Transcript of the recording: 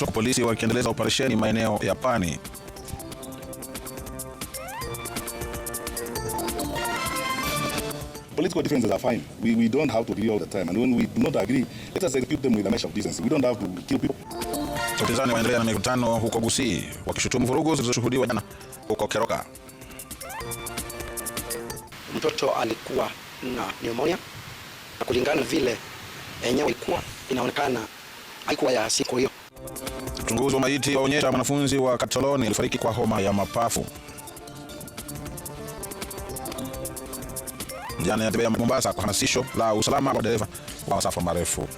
Polisi wakiendeleza operesheni maeneo ya Pwani. Political differences are fine. We don't have to agree all the time, and when we do not agree, let us execute them with a measure of decency. We don't have to kill people. Upinzani waendelea na mikutano huko Gusii wakishutumu vurugu zilizoshuhudiwa jana huko Keroka. Mtoto alikuwa na pneumonia na kulingana vile yenyewe ilikuwa inaonekana haikuwa ya siku hiyo. Uchunguzi wa maiti waonyesha mwanafunzi wa Katoloni alifariki kwa homa ya mapafu. Jana yatembea Mombasa kwa hamasisho la usalama wa dereva wa masafa marefu.